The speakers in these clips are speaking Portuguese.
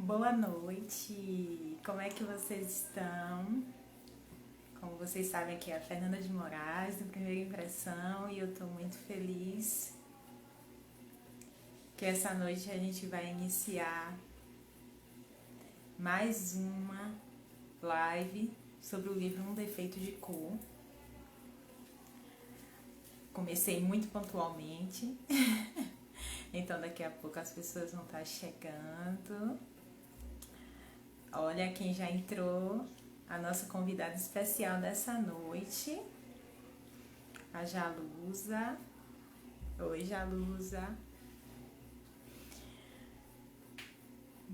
Boa noite, como é que vocês estão? Como vocês sabem, aqui é a Fernanda de Moraes, do Primeira Impressão, e eu estou muito feliz que essa noite a gente vai iniciar mais uma live sobre o livro Um Defeito de Cor. Comecei muito pontualmente, então daqui a pouco as pessoas vão estar chegando. Olha quem já entrou, a nossa convidada especial dessa noite, a Jalusa. Oi, Jalusa.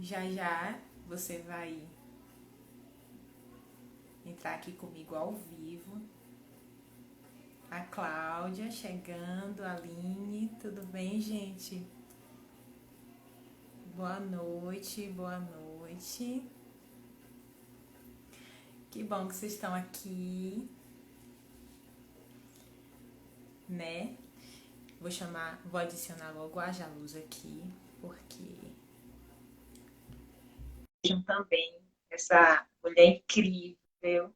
Já já você vai entrar aqui comigo ao vivo. A Cláudia chegando, a Aline, tudo bem, gente? Boa noite, boa noite. Que bom que vocês estão aqui, né? Vou adicionar logo a Jalusa aqui, porque também essa mulher incrível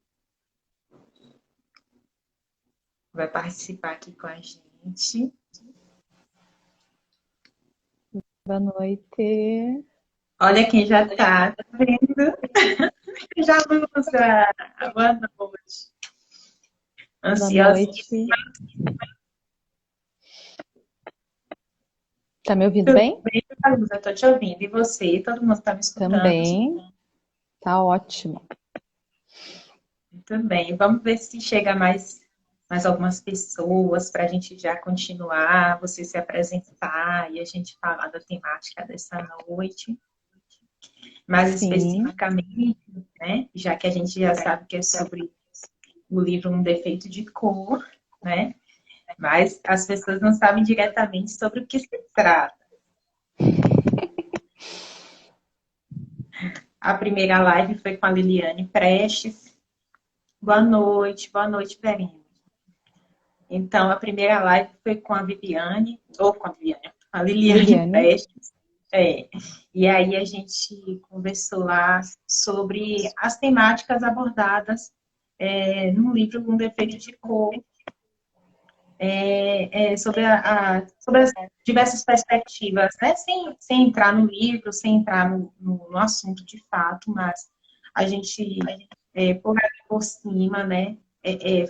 vai participar aqui com a gente. Boa noite. Olha quem já tá vendo? Jalusa, boa noite. Boa Ansiosa. noite. Tá me ouvindo Tudo bem? bem, Jalusa? Tô te ouvindo. E você? Todo mundo tá me escutando? Também. Tá ótimo. Muito bem. Vamos ver se chega mais algumas pessoas para a gente já continuar, você se apresentar e a gente falar da temática dessa noite. Mais Sim. especificamente, né? Já que a gente já sabe que é sobre o livro Um Defeito de Cor, né? Mas as pessoas não sabem diretamente sobre o que se trata. A primeira live foi com a Liliane Prestes. Boa noite, Verena. Então, a primeira live foi com a Viviane, ou com a Liliane Liliane. Prestes. É. E aí a gente conversou lá sobre as temáticas abordadas no livro Um Defeito de Cor, sobre as diversas perspectivas, né? Sem entrar no livro, sem entrar no assunto de fato, mas a gente, por cima, né,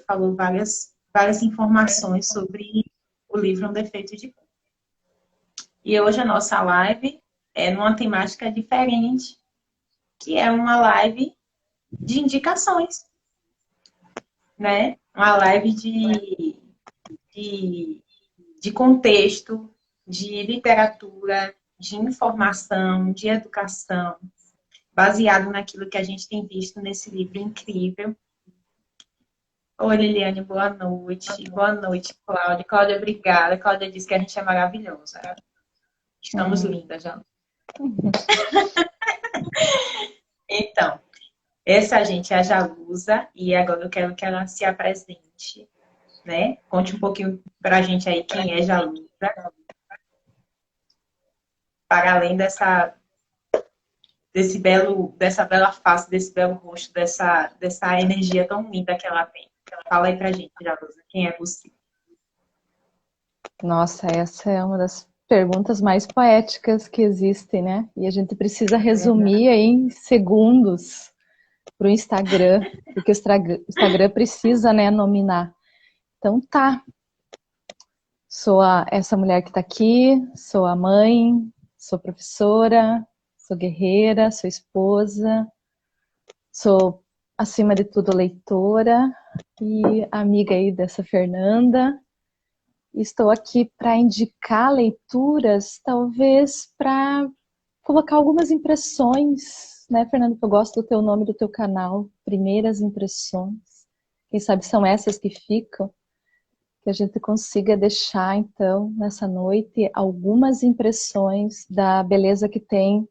falou várias informações sobre o livro Um Defeito de Cor. E hoje a nossa live é numa temática diferente, que é uma live de indicações, né? Uma live de, de contexto, de literatura, de informação, de educação, baseado naquilo que a gente tem visto nesse livro incrível. Oi, Liliane, boa noite. Boa noite, Cláudia. Cláudia, obrigada. Cláudia disse que a gente é maravilhosa. Estamos lindas já. Então, essa gente é a Jalusa e agora eu quero que ela se apresente, né? Conte um pouquinho pra gente aí quem é Jalusa, para além dessa bela face, desse belo rosto, dessa energia tão linda que ela tem. Fala aí pra gente, Jalusa, quem é você? Nossa, essa é uma das perguntas mais poéticas que existem, né? E a gente precisa resumir aí em segundos para o Instagram, porque o Instagram precisa, né, nominar. Então tá, essa mulher que está aqui, sou a mãe, sou professora, sou guerreira, sou esposa, sou, acima de tudo, leitora e amiga aí dessa Fernanda. Estou aqui para indicar leituras, talvez para colocar algumas impressões, né, Fernanda? Eu gosto do teu nome do teu canal, Primeiras Impressões. Quem sabe são essas que ficam, que a gente consiga deixar, então, nessa noite, algumas impressões da beleza que tem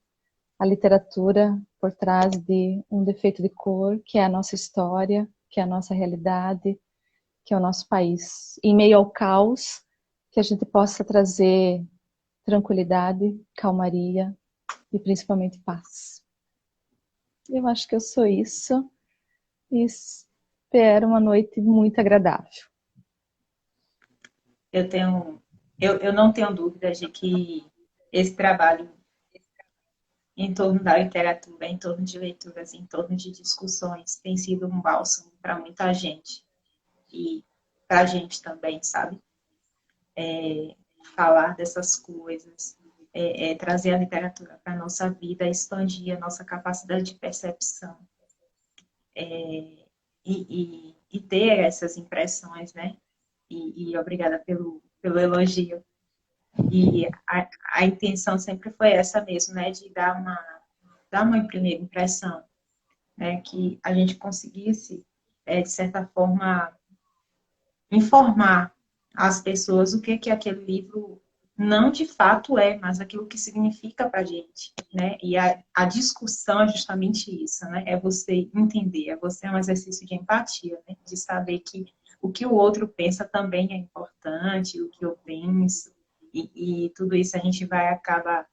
a literatura por trás de Um Defeito de Cor, que é a nossa história, que é a nossa realidade, que é o nosso país. Em meio ao caos, que a gente possa trazer tranquilidade, calmaria e principalmente paz. Eu acho que eu sou isso. E espero uma noite muito agradável. Eu não tenho dúvidas de que esse trabalho em torno da literatura, em torno de leituras, em torno de discussões, tem sido um bálsamo para muita gente. E para a gente também, sabe? Falar dessas coisas, trazer a literatura para a nossa vida, expandir a nossa capacidade de percepção e ter essas impressões, né? E obrigada pelo elogio. E a intenção sempre foi essa mesmo, né? De dar uma primeira impressão, né? Que a gente conseguisse, de certa forma, informar as pessoas o que aquele livro não de fato é, mas aquilo que significa para a gente, né? E a discussão é justamente isso, né? É você entender, é você um exercício de empatia, né? De saber que o que o outro pensa também é importante, o que eu penso, e tudo isso a gente vai acabar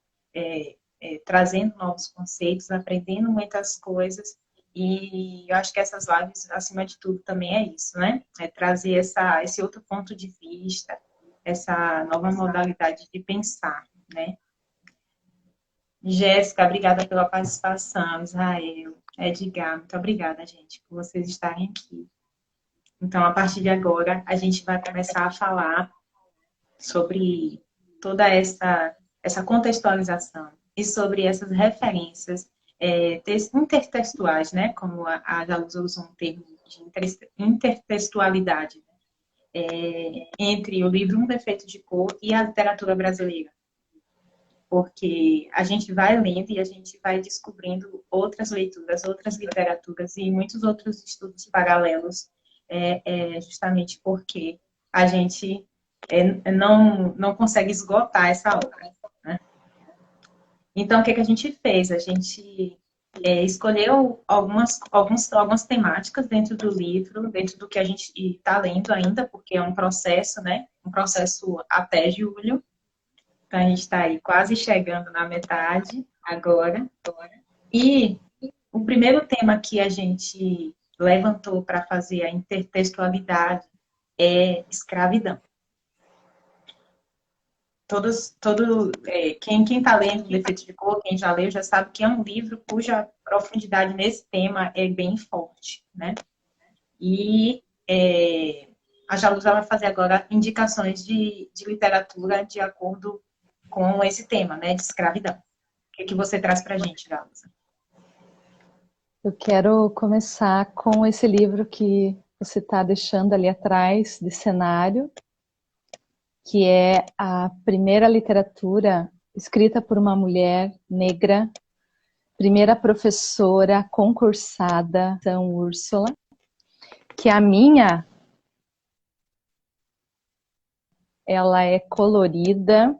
trazendo novos conceitos, aprendendo muitas coisas, e eu acho que essas lives, acima de tudo, também é isso, né? É trazer esse outro ponto de vista, essa nova modalidade de pensar, né? Jéssica, obrigada pela participação. Israel, Edgar, muito obrigada, gente, por vocês estarem aqui. Então, a partir de agora, a gente vai começar a falar sobre toda essa contextualização e sobre essas referências intertextuais, né? Como a Jalusa usou um termo de intertextualidade, entre o livro Um Defeito de Cor e a literatura brasileira. Porque a gente vai lendo e a gente vai descobrindo outras leituras, outras literaturas e muitos outros estudos paralelos, justamente porque a gente não consegue esgotar essa obra, né? Então, o que a gente fez? A gente escolheu algumas temáticas dentro do livro, dentro do que a gente está lendo ainda, porque é um processo, né? Um processo até julho. Então, a gente está aí quase chegando na metade agora. E o primeiro tema que a gente levantou para fazer a intertextualidade é escravidão. Quem está lendo o Defeito de Cor, quem já leu, já sabe que é um livro cuja profundidade nesse tema é bem forte, né? E a Jalusa vai fazer agora indicações de literatura de acordo com esse tema, né, de escravidão. O que você traz para a gente, Jalusa? Eu quero começar com esse livro que você está deixando ali atrás de cenário, que é a primeira literatura escrita por uma mulher negra, primeira professora concursada, São Úrsula, que a minha, ela é colorida,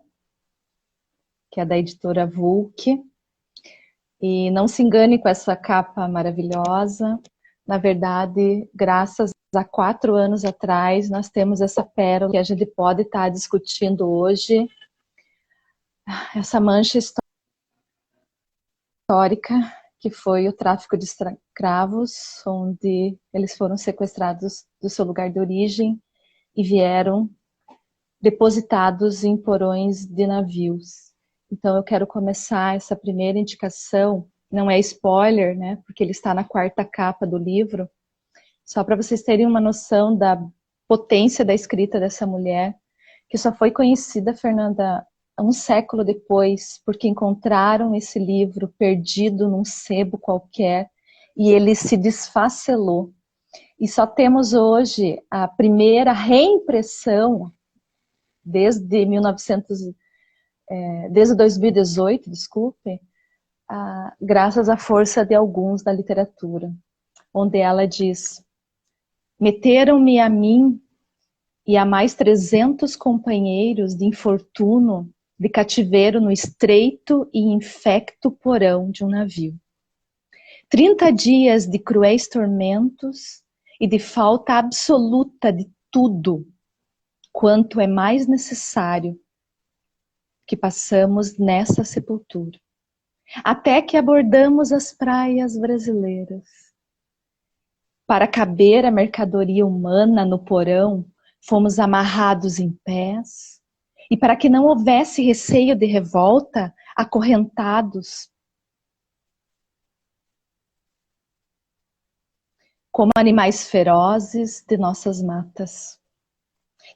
que é da editora Vulc, e não se engane com essa capa maravilhosa. Na verdade, graças a 4 anos atrás, nós temos essa pérola que a gente pode estar discutindo hoje, essa mancha histórica, que foi o tráfico de escravos, onde eles foram sequestrados do seu lugar de origem e vieram depositados em porões de navios. Então eu quero começar essa primeira indicação, não é spoiler, né, porque ele está na 4ª capa do livro, só para vocês terem uma noção da potência da escrita dessa mulher, que só foi conhecida, Fernanda, um século depois, porque encontraram esse livro perdido num sebo qualquer, e ele se desfacelou. E só temos hoje a primeira reimpressão, desde 2018, desculpe, graças à força de alguns da literatura, onde ela diz: meteram-me a mim e a mais 300 companheiros de infortúnio, de cativeiro no estreito e infecto porão de um navio. 30 dias de cruéis tormentos e de falta absoluta de tudo quanto é mais necessário que passamos nessa sepultura. até que abordamos as praias brasileiras. Para caber a mercadoria humana no porão, fomos amarrados em pés, e para que não houvesse receio de revolta, acorrentados como animais ferozes de nossas matas,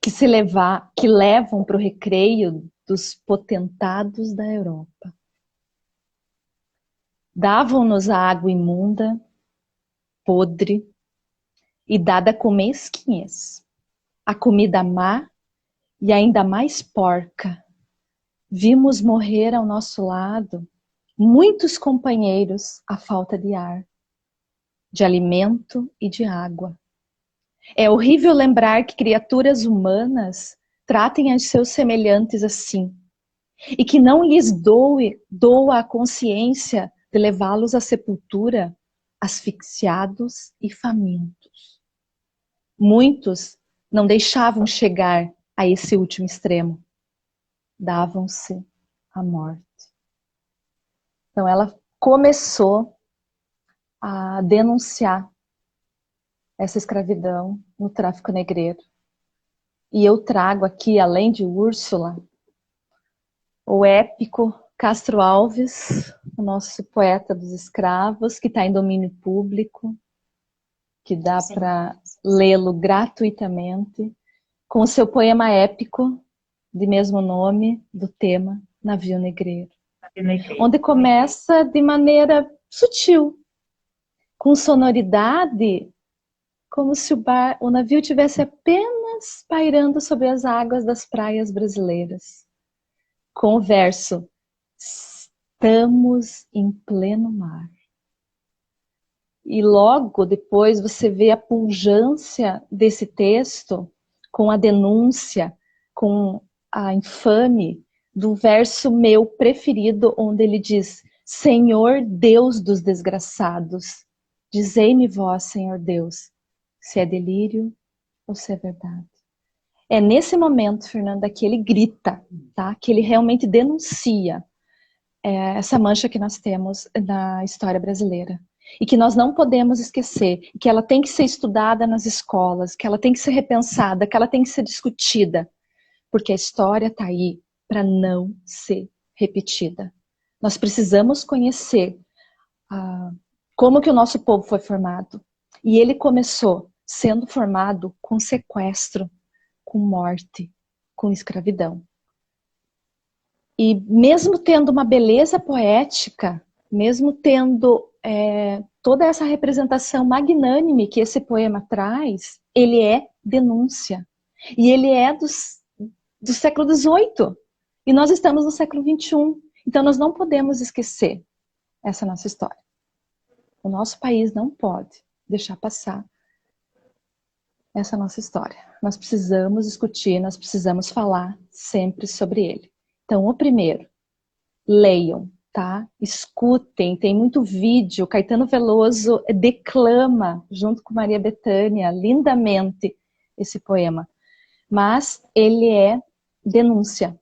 que levam para o recreio dos potentados da Europa. Davam-nos a água imunda, podre e dada com mesquinhez, a comida má e ainda mais porca. Vimos morrer ao nosso lado muitos companheiros à falta de ar, de alimento e de água. É horrível lembrar que criaturas humanas tratem as seus semelhantes assim, e que não lhes doa a consciência de levá-los à sepultura, asfixiados e famintos. Muitos não deixavam chegar a esse último extremo. Davam-se à morte. Então ela começou a denunciar essa escravidão no tráfico negreiro. E eu trago aqui, além de Úrsula, o épico Castro Alves, o nosso poeta dos escravos, que está em domínio público, que dá para lê-lo gratuitamente, com o seu poema épico, de mesmo nome, do tema Navio Negreiro. Onde começa de maneira sutil, com sonoridade, como se o navio estivesse apenas pairando sobre as águas das praias brasileiras. Com o verso: estamos em pleno mar. E logo depois você vê a pujança desse texto com a denúncia, com a infame do verso meu preferido, onde ele diz: Senhor Deus dos desgraçados, dizei-me vós, Senhor Deus, se é delírio ou se é verdade. É nesse momento, Fernanda, que ele grita, tá? Que ele realmente denuncia essa mancha que nós temos na história brasileira. E que nós não podemos esquecer, que ela tem que ser estudada nas escolas, que ela tem que ser repensada, que ela tem que ser discutida, porque a história está aí para não ser repetida. Nós precisamos conhecer como que o nosso povo foi formado. E ele começou sendo formado com sequestro, com morte, com escravidão. E mesmo tendo uma beleza poética, mesmo tendo toda essa representação magnânime que esse poema traz, ele é denúncia. E ele é do século XVIII. E nós estamos no século XXI. Então nós não podemos esquecer essa nossa história. O nosso país não pode deixar passar essa nossa história. Nós precisamos discutir, nós precisamos falar sempre sobre ele. Então, o primeiro, leiam, tá? Escutem, tem muito vídeo. Caetano Veloso declama, junto com Maria Bethânia, lindamente esse poema. Mas ele é denúncia.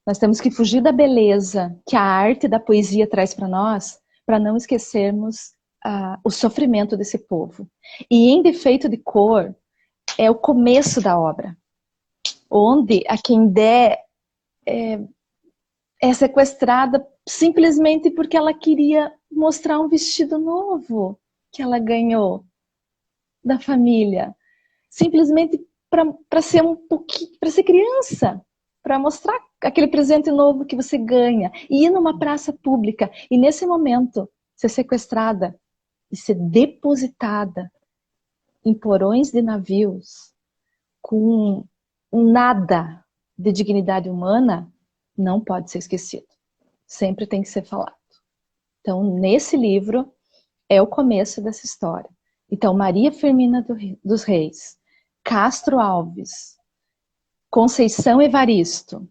Nós temos que fugir da beleza que a arte da poesia traz para nós, para não esquecermos o sofrimento desse povo. E Em Defeito de Cor é o começo da obra, onde a Kendé é sequestrada simplesmente porque ela queria mostrar um vestido novo que ela ganhou da família. Simplesmente para ser um pouquinho, para ser criança, para mostrar aquele presente novo que você ganha. E ir numa praça pública e nesse momento ser sequestrada e ser depositada em porões de navios com nada de dignidade humana, não pode ser esquecido. Sempre tem que ser falado. Então, nesse livro, é o começo dessa história. Então, Maria Firmina dos Reis, Castro Alves, Conceição Evaristo,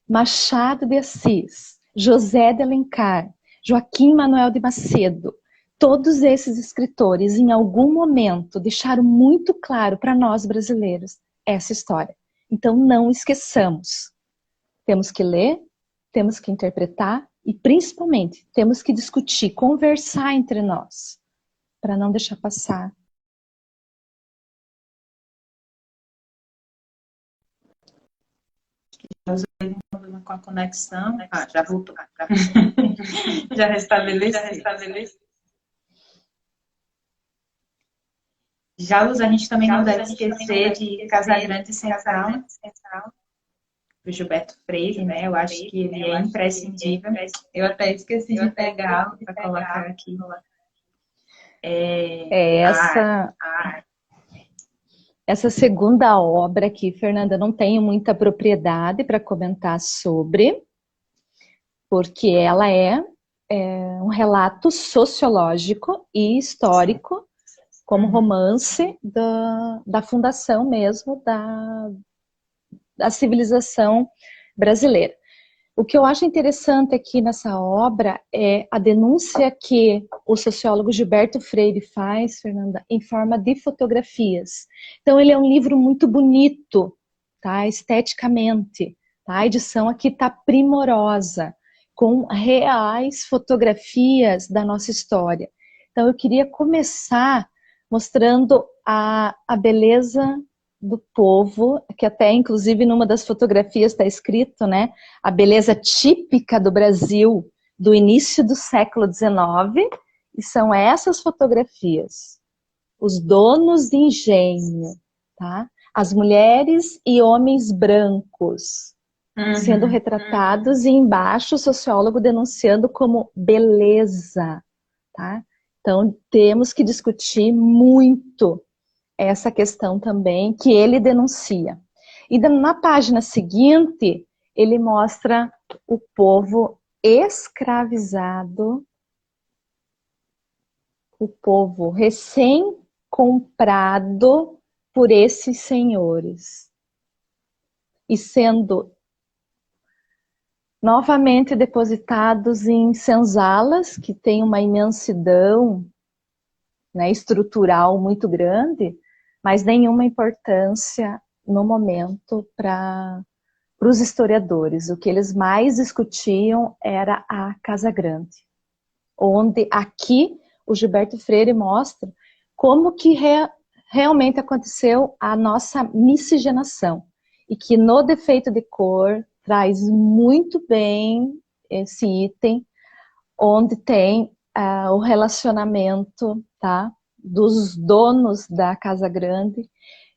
Machado de Assis, José de Alencar, Joaquim Manuel de Macedo, todos esses escritores, em algum momento, deixaram muito claro para nós brasileiros essa história. Então, não esqueçamos. Temos que ler, temos que interpretar E principalmente, temos que discutir, conversar entre nós, para não deixar passar. Problema com a conexão. Já voltou. Já restabeleceu. Já, Luz, a gente também não deve esquecer de Casagrande Central, do Gilberto Freire, né? Eu acho que ele é imprescindível. Eu até esqueci de pegá-lo para colocar aqui. Essa segunda obra aqui, Fernanda, não tenho muita propriedade para comentar sobre, porque ela é um relato sociológico e histórico, como romance da fundação mesmo da civilização brasileira. O que eu acho interessante aqui nessa obra é a denúncia que o sociólogo Gilberto Freire faz, Fernanda, em forma de fotografias. Então ele é um livro muito bonito, tá? Esteticamente. Tá? A edição aqui está primorosa, com reais fotografias da nossa história. Então eu queria começar mostrando a beleza do povo, que até inclusive numa das fotografias está escrito, né, a beleza típica do Brasil do início do século XIX, e são essas fotografias, os donos de engenho, tá? As mulheres e homens brancos sendo retratados e embaixo o sociólogo denunciando como beleza, tá? Então temos que discutir muito essa questão também que ele denuncia. E na página seguinte, ele mostra o povo escravizado, o povo recém-comprado por esses senhores. E sendo novamente depositados em senzalas, que tem uma imensidão, né, estrutural muito grande, mas nenhuma importância no momento para os historiadores. O que eles mais discutiam era a Casa Grande, onde aqui o Gilberto Freire mostra como que realmente aconteceu a nossa miscigenação, e que no Defeito de Cor traz muito bem esse item, onde tem o relacionamento, tá, dos donos da Casa Grande,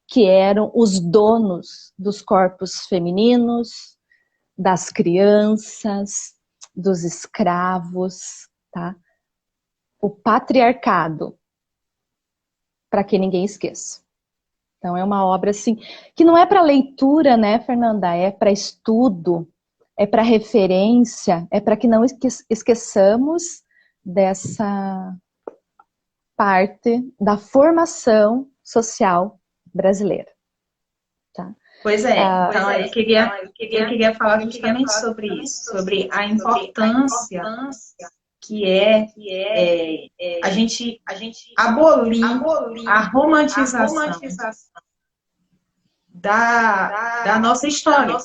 que eram os donos dos corpos femininos, das crianças, dos escravos, tá? O patriarcado, para que ninguém esqueça. Então é uma obra assim, que não é para leitura, né, Fernanda? É para estudo, é para referência, é para que não esqueçamos dessa parte da formação social brasileira. Tá? Pois é, então eu queria falar justamente sobre isso, sobre a importância que a gente abolir a romantização da nossa história.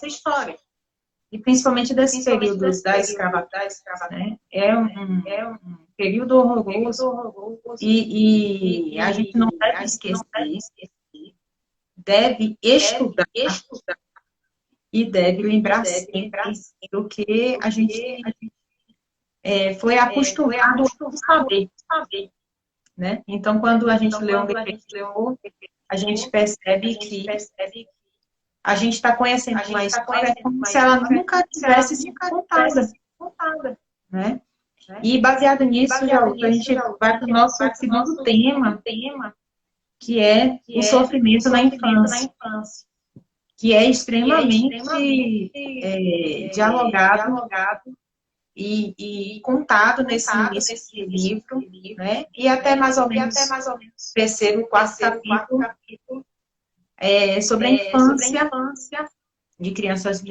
E principalmente desse período da escravatura, né? É um período horroroso e a gente não deve esquecer, deve estudar e deve lembrar sempre do que a gente foi acostumado a saber, né? Então, quando a gente lê um livro, a gente percebe que a gente está conhecendo uma história como se ela nunca tivesse sido contada, né? E baseado nisso, a gente vai para o nosso segundo tema, que é o sofrimento na infância, que é extremamente dialogado e contado nesse início do livro, né? E até mais ou menos terceiro, quarto capítulo, sobre a infância de crianças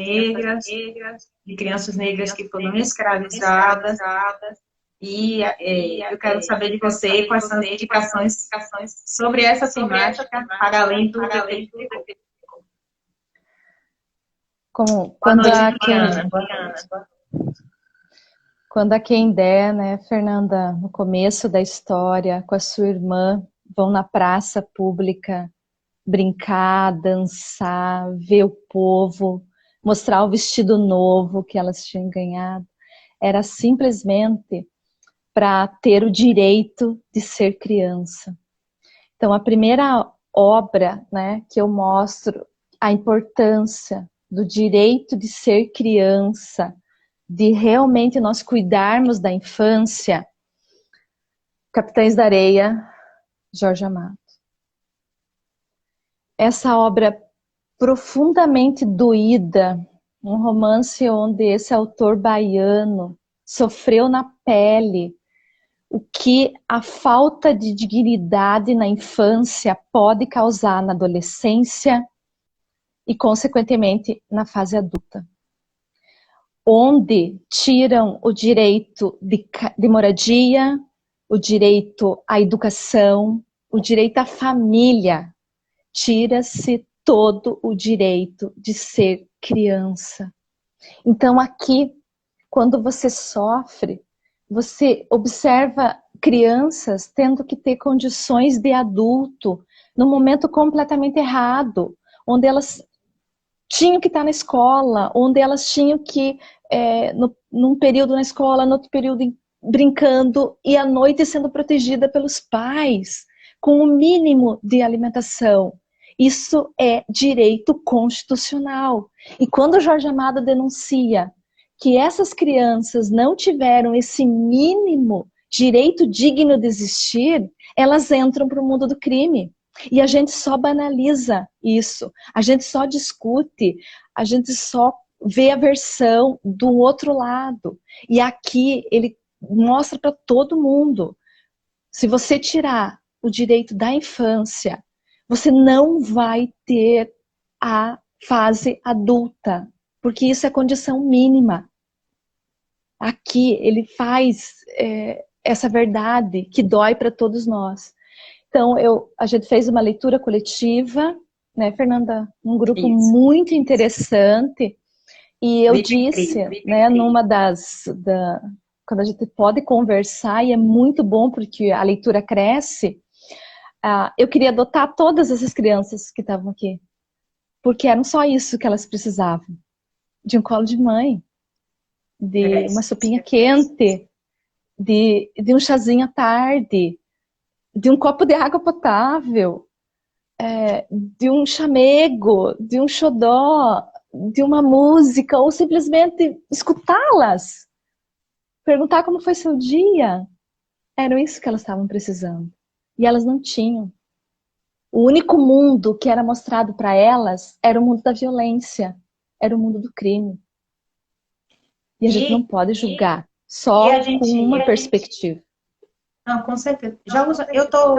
negras que foram escravizadas. E eu quero saber de você quais são as indicações sobre essa temática, para além do defeito de cor. Como, quando Quando a quem der, né, Fernanda, no começo da história, com a sua irmã, vão na praça pública brincar, dançar, ver o povo, mostrar o vestido novo que elas tinham ganhado. Era simplesmente para ter o direito de ser criança. Então, a primeira obra, né, que eu mostro a importância do direito de ser criança, de realmente nós cuidarmos da infância, Capitães da Areia, Jorge Amado. Essa obra profundamente doída, um romance onde esse autor baiano sofreu na pele o que a falta de dignidade na infância pode causar na adolescência e, consequentemente, na fase adulta. Onde tiram o direito de moradia, o direito à educação, o direito à família. Tira-se todo o direito de ser criança. Então, aqui, quando você sofre, você observa crianças tendo que ter condições de adulto num momento completamente errado, onde elas tinham que estar na escola, onde elas tinham que, num período na escola, no outro período brincando, e à noite sendo protegida pelos pais, com o mínimo de alimentação. Isso é direito constitucional. E quando Jorge Amado denuncia que essas crianças não tiveram esse mínimo direito digno de existir, elas entram para o mundo do crime. E a gente só banaliza isso, a gente só discute, a gente só vê a versão do outro lado. E aqui ele mostra para todo mundo, se você tirar o direito da infância, você não vai ter a fase adulta, porque isso é condição mínima. Aqui ele faz essa verdade que dói para todos nós. Então, a gente fez uma leitura coletiva, né, Fernanda? Um grupo muito interessante. E eu disse, né, numa quando a gente pode conversar, e é muito bom porque a leitura cresce, eu queria adotar todas essas crianças que estavam aqui. Porque eram só isso que elas precisavam. De um colo de mãe, de uma sopinha quente, de um chazinho à tarde, de um copo de água potável, de um chamego, de um xodó, de uma música, ou simplesmente escutá-las. Perguntar como foi seu dia. Era isso que elas estavam precisando. E elas não tinham. O único mundo que era mostrado para elas era o mundo da violência, era o mundo do crime. E a gente não pode julgar só com uma perspectiva. Não, com certeza. Eu tô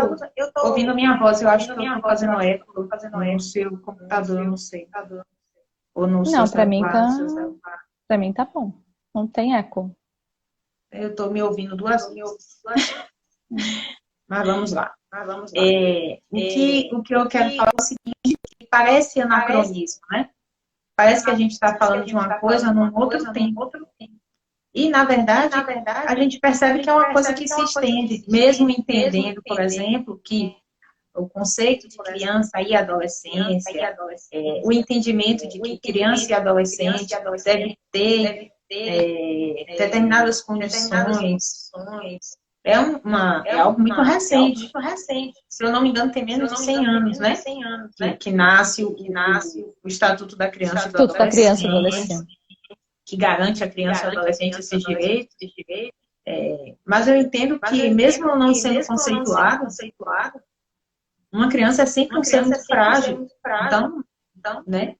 ouvindo a minha voz, eu acho que eu tô fazendo eco no seu computador, eu não sei. Ou no seu celular. Pra mim tá bom. Não tem eco. Eu tô me ouvindo duas vezes. Mas vamos lá. O que eu quero falar é o seguinte, que parece anacronismo, né? Parece que a gente está falando de uma coisa num outro tempo. E, na verdade, a gente percebe que é uma coisa que se estende, mesmo entendendo, por exemplo, que o conceito de criança e adolescência, o entendimento de que criança e adolescente deve ter determinadas condições, é algo muito recente. Se eu não me engano, tem menos de 100 anos, né? Que nasce o Estatuto da Criança e do Adolescente, que garante à criança e ao adolescente esses direitos. Mas eu entendo que, mesmo não sendo conceituado, uma criança é sempre um ser muito frágil. Então, né?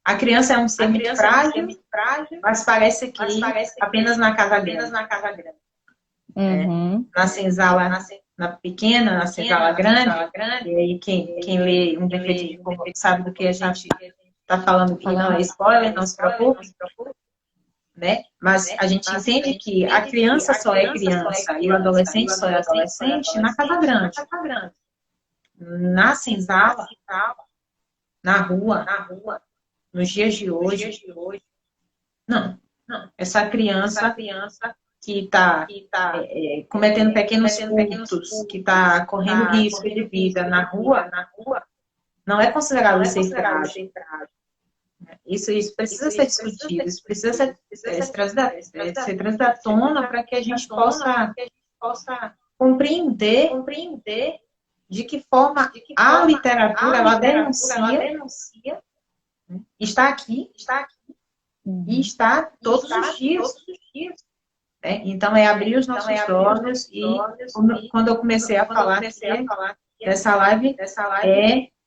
A criança é um ser muito frágil, mas parece que apenas na casa grande. Na senzala pequena, na senzala grande, e aí quem lê um defeito de cor sabe do que a gente está falando aqui, não é spoiler, não se preocupe. Né? Mas a gente entende que a criança só é criança e o adolescente só é adolescente na casa grande. Na senzala, na rua, nos dias de hoje, não. Essa criança que está cometendo pequenos furtos, que está correndo risco de vida na rua, não é considerado ser frágil. Isso precisa ser discutido, isso precisa ser trazido à tona para que a gente possa compreender de que forma a literatura ela denuncia, está aqui e está todos os dias. Então, é abrir os nossos olhos e, quando eu comecei a falar dessa live,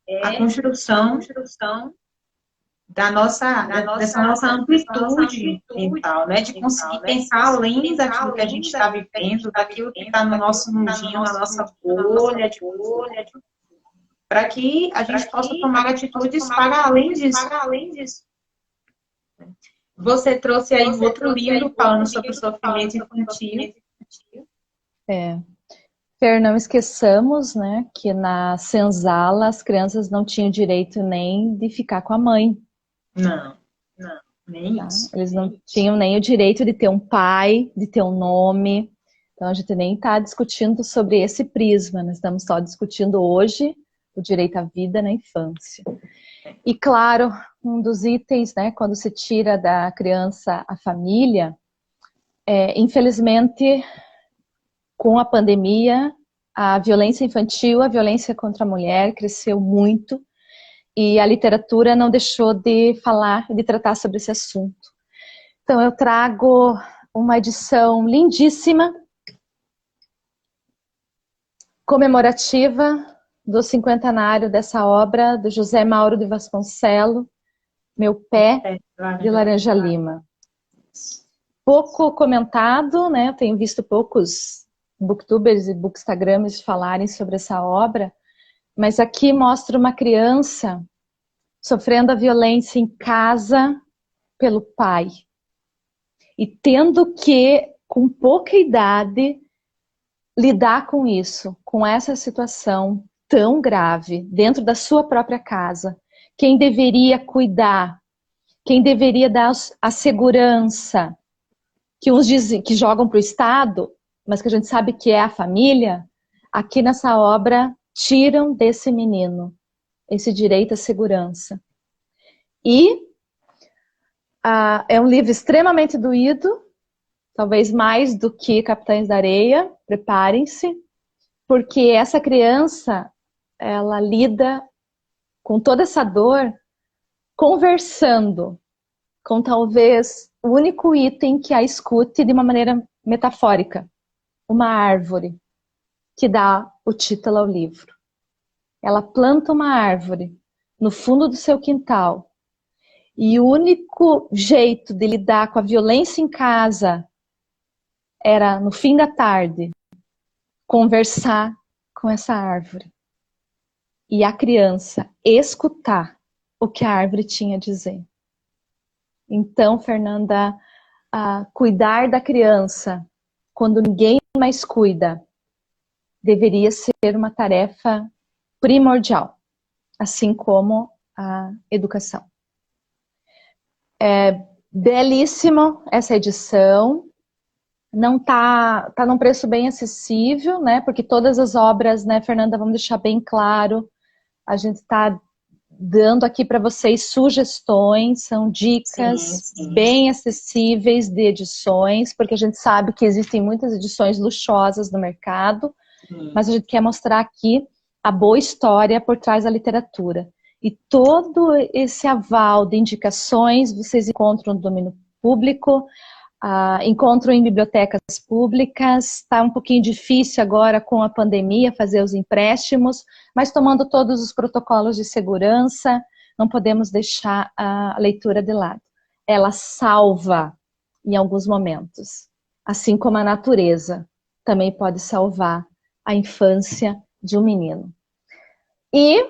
é a construção dessa nossa amplitude mental, né? De conseguir pensar além daquilo que a gente está vivendo, daquilo que está no nosso mundinho, na nossa bolha, para que a gente possa tomar atitudes para além disso. Você trouxe aí um outro livro falando sobre o sofrimento infantil. Fer, não esqueçamos, né, que na senzala as crianças não tinham direito nem de ficar com a mãe. Não, nem isso. Eles não tinham nem o direito de ter um pai, de ter um nome. Então a gente nem está discutindo sobre esse prisma, nós estamos só discutindo hoje o direito à vida na infância. E claro, um dos itens, né, quando se tira da criança a família, infelizmente, com a pandemia, a violência infantil, a violência contra a mulher cresceu muito e a literatura não deixou de falar, de tratar sobre esse assunto. Então eu trago uma edição lindíssima, comemorativa do cinquentenário dessa obra do José Mauro de Vasconcelos, Meu Pé de Laranja Lima. Pouco comentado, né? Eu tenho visto poucos booktubers e bookstagrams falarem sobre essa obra, mas aqui mostra uma criança sofrendo a violência em casa pelo pai e tendo que, com pouca idade, lidar com isso, com essa situação tão grave dentro da sua própria casa. Quem deveria cuidar, quem deveria dar a segurança, que uns dizem que jogam para o Estado, mas que a gente sabe que é a família, aqui nessa obra tiram desse menino esse direito à segurança. E é um livro extremamente doído, talvez mais do que Capitães da Areia, preparem-se, porque essa criança, ela lida com toda essa dor conversando com talvez o único item que a escute de uma maneira metafórica, uma árvore, que dá o título ao livro. Ela planta uma árvore no fundo do seu quintal e o único jeito de lidar com a violência em casa era, no fim da tarde, conversar com essa árvore e a criança escutar o que a árvore tinha a dizer. Então, Fernanda, cuidar da criança quando ninguém mais cuida deveria ser uma tarefa primordial, assim como a educação. É belíssimo essa edição, não tá num preço bem acessível, né? Porque todas as obras, né, Fernanda, vamos deixar bem claro, a gente está dando aqui para vocês sugestões, são dicas bem acessíveis de edições, porque a gente sabe que existem muitas edições luxuosas no mercado, mas a gente quer mostrar aqui a boa história por trás da literatura. E todo esse aval de indicações vocês encontram no domínio público, encontram em bibliotecas públicas. Está um pouquinho difícil agora com a pandemia fazer os empréstimos, mas tomando todos os protocolos de segurança, não podemos deixar a leitura de lado. Ela salva em alguns momentos, assim como a natureza também pode salvar a infância de um menino. E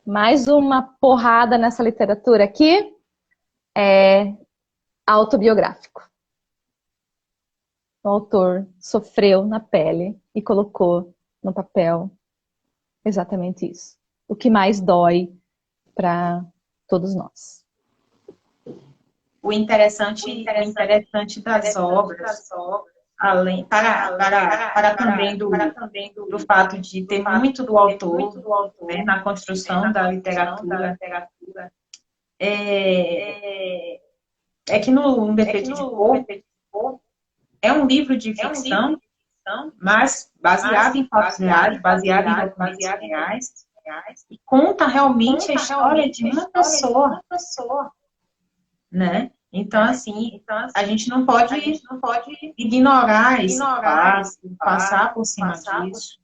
mais uma porrada nessa literatura aqui é autobiográfico. O autor sofreu na pele e colocou no papel exatamente isso. O que mais dói para todos nós. o interessante das obras, além, para também do fato de ter muito do autor, né, na construção da literatura, é que no Defeito de Cor é um livro de ficção, mas baseado em fatos reais, baseado em documentos reais, e conta realmente a história de uma pessoa, né? Então, assim, a gente não pode ignorar esse fato, passar por cima disso,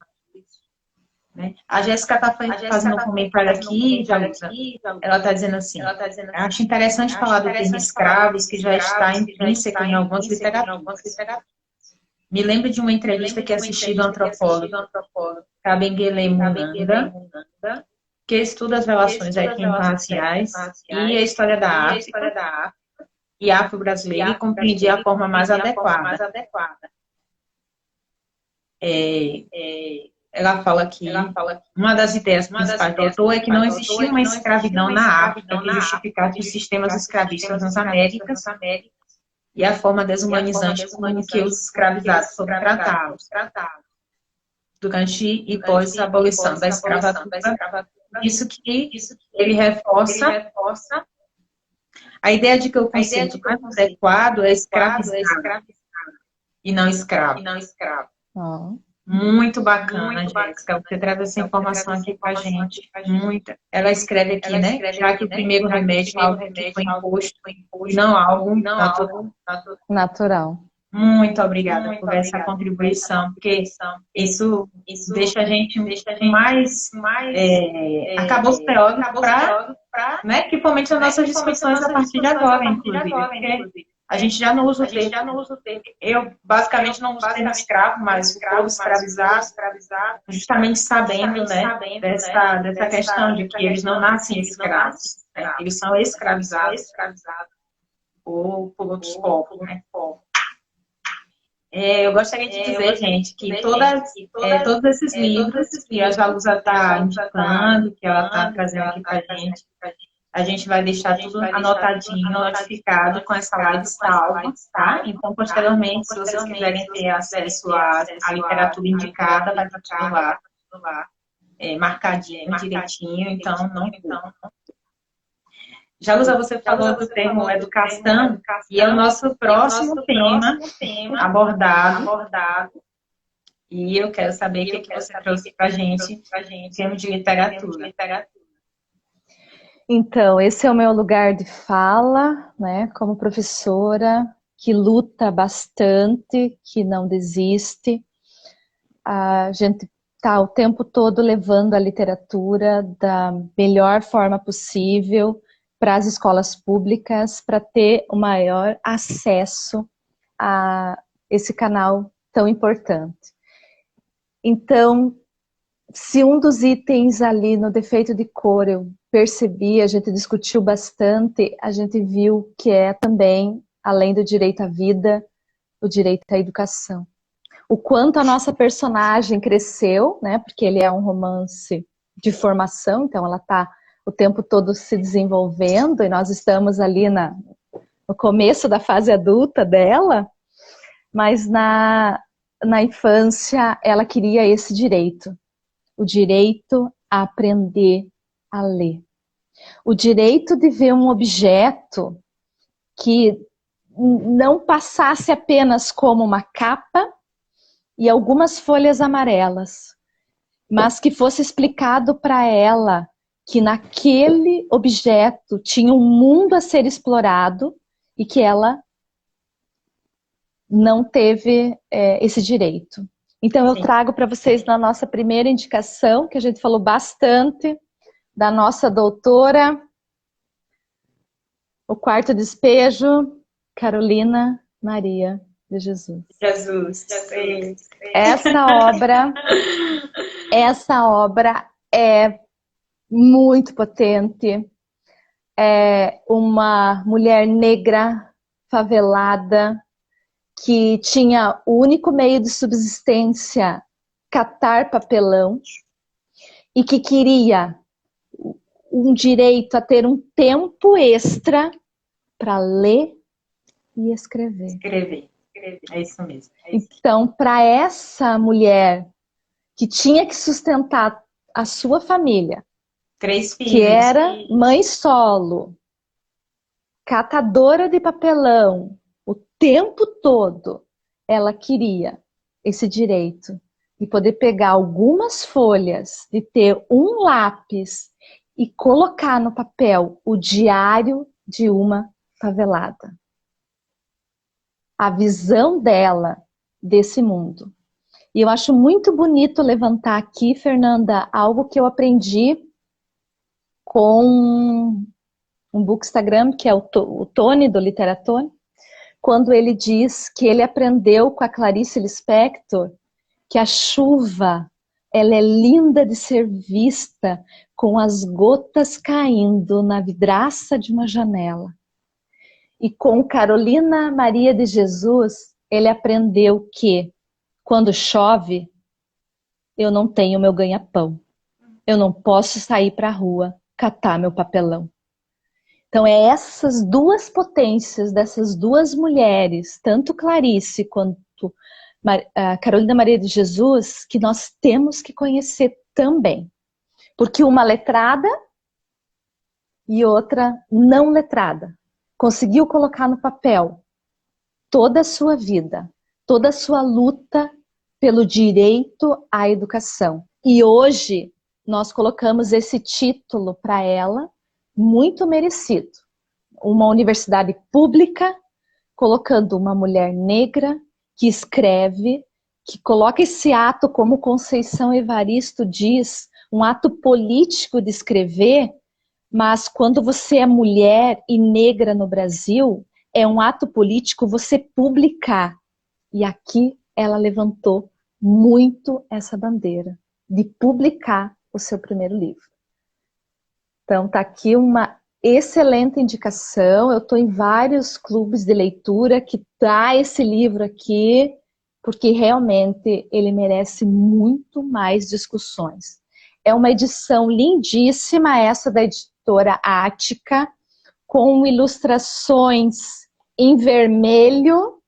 né? A Jéssica está fazendo um comentário aqui, ela está dizendo assim, acho interessante falar do termo escravos, que já está intrínseco em algumas literaturas. Me lembro de uma entrevista que assisti do antropólogo Kabengele Munganga, que estuda as relações étnico-raciais e a história da África e afro-brasileira e compreendia a forma mais adequada. Ela fala que uma das ideias principais do autor é que não existia uma escravidão na África que justificasse os sistemas escravistas nas Américas e a forma desumanizante com que os escravizados foram tratados durante e pós a abolição da escravatura. Isso que ele reforça a ideia de que o conceito mais adequado é escravizado e não escravo. Muito bacana, Jéssica, você traz essa informação aqui para a gente. Muita. Ela escreve aqui, né? Já que o primeiro remédio é algo que foi imposto, não algo Natural. Muito obrigada por essa contribuição, porque isso deixa a gente mais acabou teórico para, né, que fomente as nossas discussões a partir de agora, inclusive. Porque a gente já não usa o termo. Eu, basicamente, não uso o termo escravo, mas o povo escravizado, justamente sabendo, né, dessa questão de que eles não nascem escravos, né, eles são escravizados por outros povos, né. Eu gostaria de dizer, gente, que todos esses livros que a Jalusa está indicando, que ela está trazendo aqui para a gente vai deixar tudo anotadinho, notificado com essa live salva, tá? Então, posteriormente, se vocês quiserem ter acesso à literatura indicada, vai estar tudo lá, marcadinho, direitinho, então não. Jalusa, você falou do termo educação, e é o nosso próximo tema abordado. E eu quero saber o que você trouxe para a gente em termos de literatura. Então, esse é o meu lugar de fala, né, como professora que luta bastante, que não desiste. A gente está o tempo todo levando a literatura da melhor forma possível para as escolas públicas, para ter o maior acesso a esse canal tão importante. Então, se um dos itens ali no defeito de cor eu percebi, a gente discutiu bastante, a gente viu que é também, além do direito à vida, o direito à educação. O quanto a nossa personagem cresceu, né? Porque ele é um romance de formação, então ela está o tempo todo se desenvolvendo, e nós estamos ali no começo da fase adulta dela, mas na infância ela queria esse direito, o direito a aprender a ler, o direito de ver um objeto que não passasse apenas como uma capa e algumas folhas amarelas, mas que fosse explicado para ela que naquele objeto tinha um mundo a ser explorado e que ela não teve esse direito. Então eu trago para vocês na nossa primeira indicação, que a gente falou bastante, da nossa doutora, O Quarto Despejo, Carolina Maria de Jesus. Essa obra é muito potente. É uma mulher negra, favelada, que tinha o único meio de subsistência catar papelão e que queria um direito a ter um tempo extra para ler e escrever. Escrever. É isso mesmo. Então, para essa mulher que tinha que sustentar a sua família, 3 filhos. que era mãe solo, catadora de papelão, o tempo todo, ela queria esse direito de poder pegar algumas folhas, de ter um lápis e colocar no papel o diário de uma favelada. A visão dela desse mundo. E eu acho muito bonito levantar aqui, Fernanda, algo que eu aprendi com um bookstagram, que é o Tony, do Literatone, quando ele diz que ele aprendeu com a Clarice Lispector que a chuva, ela é linda de ser vista com as gotas caindo na vidraça de uma janela. E com Carolina Maria de Jesus, ele aprendeu que quando chove, eu não tenho meu ganha-pão. Eu não posso sair para a rua catar meu papelão. Então, é essas duas potências dessas duas mulheres, tanto Clarice quanto a Carolina Maria de Jesus, que nós temos que conhecer também. Porque uma letrada e outra não letrada conseguiu colocar no papel toda a sua vida, toda a sua luta pelo direito à educação. E hoje nós colocamos esse título para ela, muito merecido. Uma universidade pública, colocando uma mulher negra que escreve, que coloca esse ato, como Conceição Evaristo diz, um ato político de escrever, mas quando você é mulher e negra no Brasil, é um ato político você publicar. E aqui ela levantou muito essa bandeira de publicar o seu primeiro livro. Então tá aqui uma excelente indicação. Eu estou em vários clubes de leitura que dá esse livro aqui, porque realmente ele merece muito mais discussões. É uma edição lindíssima, essa da editora Ática, com ilustrações em vermelho,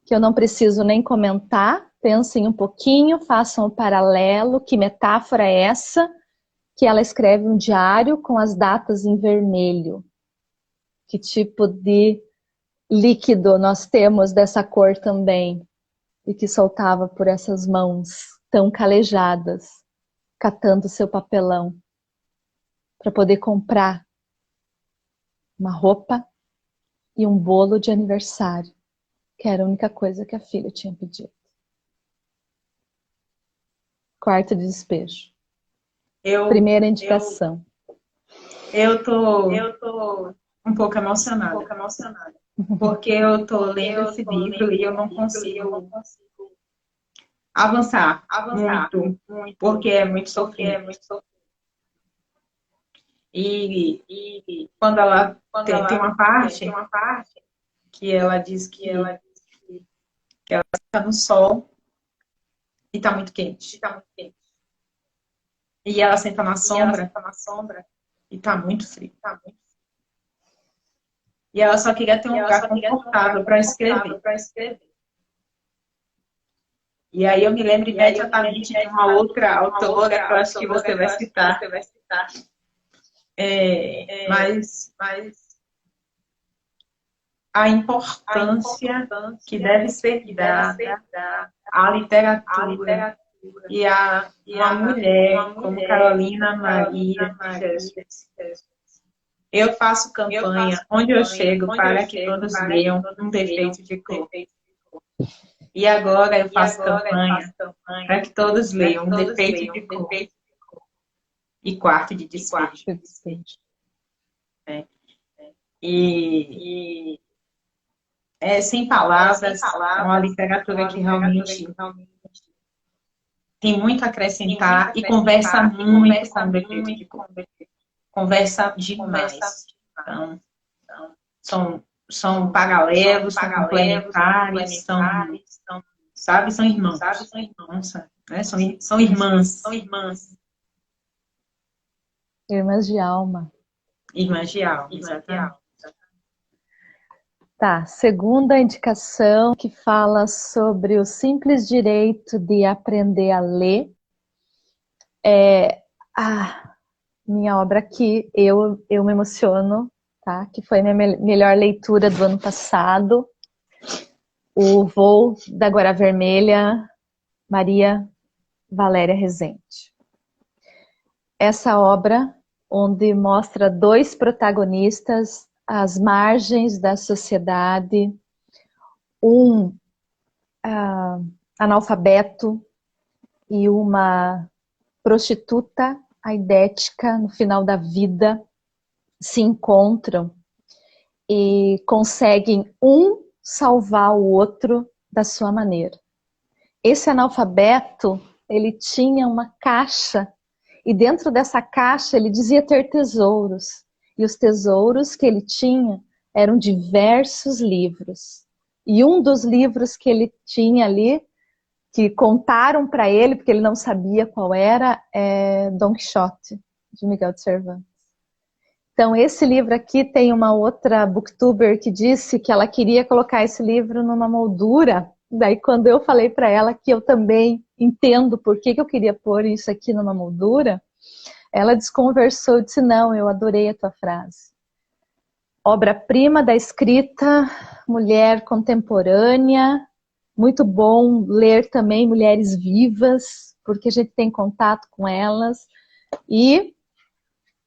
que eu não preciso nem comentar. Pensem um pouquinho, façam um paralelo. Que metáfora é essa? Que ela escreve um diário com as datas em vermelho. Que tipo de líquido nós temos dessa cor também? E que soltava por essas mãos tão calejadas, catando seu papelão, para poder comprar uma roupa e um bolo de aniversário, que era a única coisa que a filha tinha pedido. Quarto de despejo. Primeira indicação. Eu tô um pouco emocionada. Porque eu tô lendo esse livro e eu não consigo avançar muito, porque é muito sofrido. E quando ela tem uma parte que ela diz que ela está no sol e está muito quente. E ela senta na sombra e está muito frio. E ela só queria ter um lugar confortável para escrever. E aí eu me lembro imediatamente de uma outra autora que eu acho que você vai citar. Mas a importância que deve ser dada à literatura e a uma mulher como Carolina Maria de Jesus. Eu faço campanha onde eu chego para que todos leiam Um Defeito de Cor. E agora eu faço campanha para que todos leiam Um Defeito de Cor e Quarto de Despejo. E sem palavras, é uma literatura que realmente tem muito a acrescentar e conversa muito com o defeito de cor. Conversa demais. Então, são paralelos, são complementares, são irmãos. Nossa, né? São irmãs. Irmãs de alma. Irmãs de alma, exatamente. Tá, segunda indicação que fala sobre o simples direito de aprender a ler. Minha obra aqui, eu me emociono, tá? Que foi a minha melhor leitura do ano passado. O Voo da Agora Vermelha, Maria Valéria Rezende. Essa obra, onde mostra dois protagonistas às margens da sociedade, um analfabeto e uma prostituta aidética no final da vida, se encontram e conseguem salvar o outro da sua maneira. Esse analfabeto, ele tinha uma caixa e dentro dessa caixa ele dizia ter tesouros. E os tesouros que ele tinha eram diversos livros. E um dos livros que ele tinha ali, que contaram para ele, porque ele não sabia qual era, é Dom Quixote, de Miguel de Cervantes. Então, esse livro aqui tem uma outra booktuber que disse que ela queria colocar esse livro numa moldura. Daí, quando eu falei para ela que eu também entendo por que eu queria pôr isso aqui numa moldura, ela desconversou e disse, não, eu adorei a tua frase. Obra-prima da escrita, mulher contemporânea, muito bom ler também mulheres vivas, porque a gente tem contato com elas. E,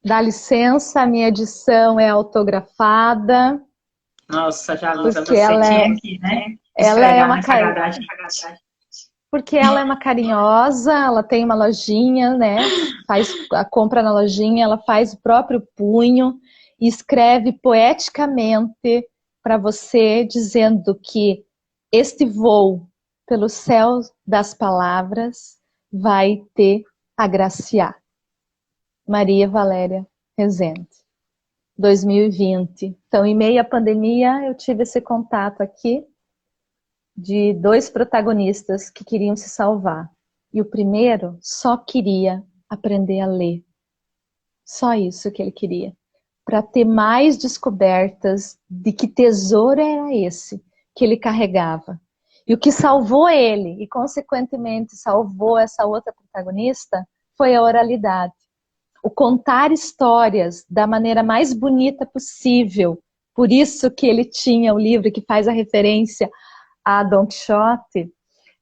dá licença, a minha edição é autografada. Nossa, já Lusa, você tinha aqui, né? Ela é uma porque ela é uma carinhosa, ela tem uma lojinha, né? Faz a compra na lojinha, ela faz o próprio punho e escreve poeticamente para você, dizendo que este voo pelo céu das palavras vai te agraciar. Maria Valéria Rezende, 2020. Então, em meio à pandemia, eu tive esse contato aqui de dois protagonistas que queriam se salvar. E o primeiro só queria aprender a ler. Só isso que ele queria. Para ter mais descobertas de que tesouro era esse que ele carregava. E o que salvou ele, e consequentemente salvou essa outra protagonista, foi a oralidade. O contar histórias da maneira mais bonita possível. Por isso que ele tinha o livro que faz a referência a Don Quixote,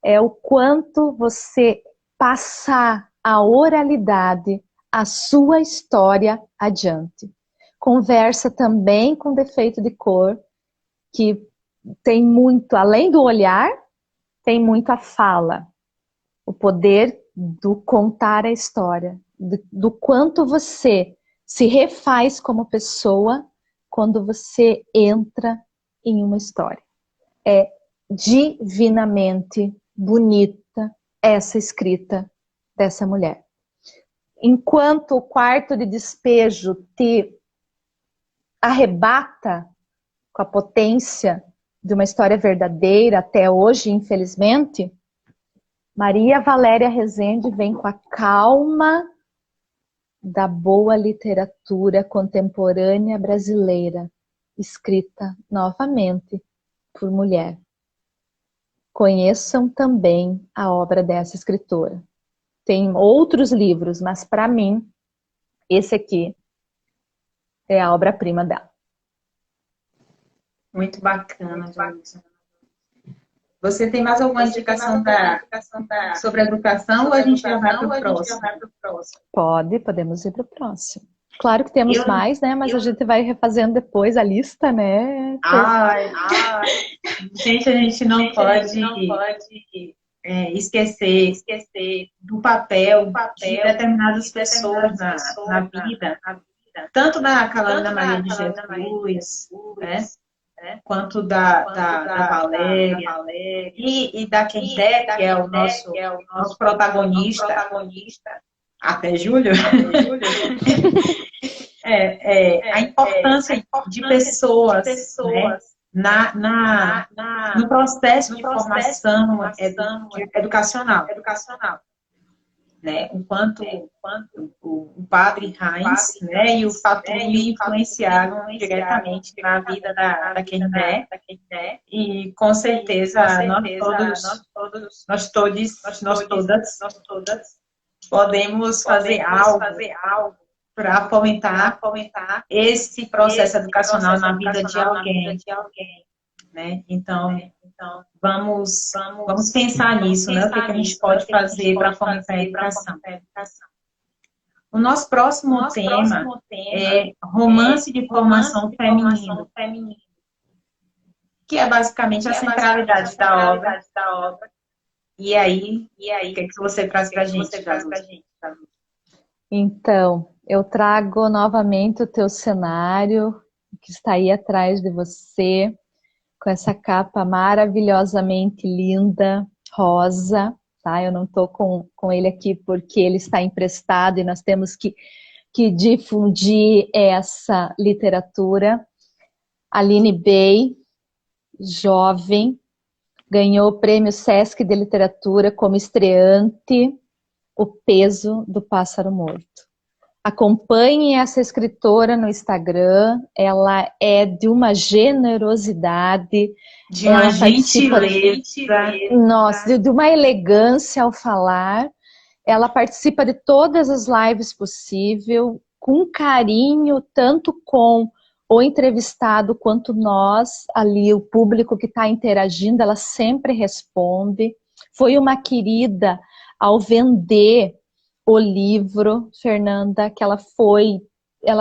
é o quanto você passar a oralidade, a sua história adiante. Conversa também com defeito de cor, que tem muito, além do olhar, tem muito a fala. O poder do contar a história, do quanto você se refaz como pessoa quando você entra em uma história. É divinamente bonita essa escrita dessa mulher. Enquanto o quarto de despejo te arrebata com a potência de uma história verdadeira até hoje, infelizmente, Maria Valéria Rezende vem com a calma da boa literatura contemporânea brasileira, escrita novamente por mulher. Conheçam também a obra dessa escritora. Tem outros livros, mas para mim, esse aqui é a obra-prima dela. Muito bacana, Jailson. Você tem mais alguma indicação sobre a educação ou a gente já vai para o próximo? Podemos ir para o próximo. Claro que temos mais, né? Mas a gente vai refazendo depois a lista, né? Gente, a gente não pode esquecer do papel de determinadas pessoas na vida, tanto da Carolina Maria de Jesus, né? Quanto da Valéria e da Kardec, que é o nosso protagonista, até Júlio. A importância de pessoas, né, no processo de formação educacional. né? O padre Heinz, né, e o Fatuli influenciaram diretamente na vida da Canindé, e com certeza nós todas podemos fazer algo para fomentar esse processo educacional na vida de alguém, né? Então, vamos pensar nisso, né? O que a gente pode fazer para fomentar a educação. O nosso próximo tema é romance de formação feminino, que é basicamente a centralidade da obra. E aí, o que você traz para a gente, Jalu? Então, eu trago novamente o teu cenário, que está aí atrás de você, com essa capa maravilhosamente linda, rosa, tá? Eu não estou com ele aqui porque ele está emprestado e nós temos que difundir essa literatura. Aline Bey, jovem, ganhou o prêmio Sesc de Literatura como estreante, O Peso do Pássaro Morto. Acompanhe essa escritora no Instagram, ela é de uma generosidade, de uma gentileza, nossa, de uma elegância ao falar. Ela participa de todas as lives possível, com carinho, tanto com o entrevistado quanto nós, ali, o público que está interagindo, ela sempre responde. Foi uma querida ao vender o livro, Fernanda, que ela